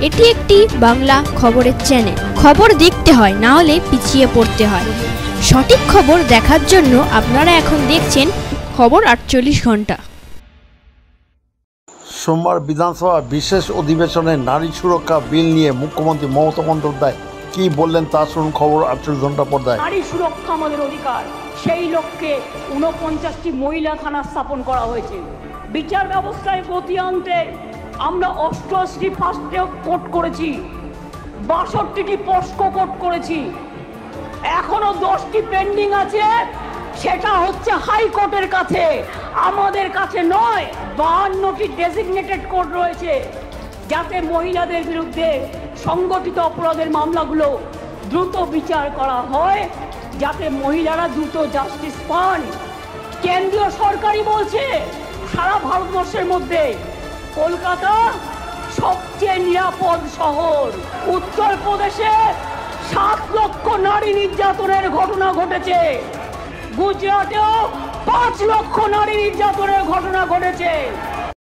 এটি একটি বাংলা খবরের চ্যানেল। খবর দেখতে হয়, না হলে পিছিয়ে পড়তে হয়। সঠিক খবর দেখার জন্য আপনারা এখন দেখছেন খবর 48 ঘন্টা। সোমবার বিধানসভা বিশেষ অধিবেশনে নারী সুরক্ষা বিল নিয়ে মুখ্যমন্ত্রী মমতা বন্দ্যোপাধ্যায় কি বললেন তা শুনুন খবর 48 ঘন্টা পর্দায়। নারী সুরক্ষা আমাদের অধিকার, সেই লক্ষ্যে 49টি মহিলা থানা স্থাপন করা হয়েছে। বিচার ব্যবস্থায় গতি আনতে আমরা 88টি ফাস্ট ট্র্যাক কোর্ট করেছি, 62টি পস্কো কোর্ট করেছি, এখনো 10টি পেন্ডিং আছে, সেটা হচ্ছে হাইকোর্টের কাছে, আমাদের কাছে নয়। 52টি ডেজিগনেটেড কোর্ট রয়েছে, যাতে মহিলাদের বিরুদ্ধে সংগঠিত অপরাধের মামলাগুলো দ্রুত বিচার করা হয়, যাতে মহিলারা দ্রুত জাস্টিস পান। কেন্দ্রীয় সরকারই বলছে সারা ভারতবর্ষের মধ্যে কলকাতা সবচেয়ে নিরাপদ শহর। উত্তরপ্রদেশে 7 লক্ষ নারী নির্যাতনের ঘটনা ঘটেছে, গুজরাটেও 5 লক্ষ নারী নির্যাতনের ঘটনা ঘটেছে।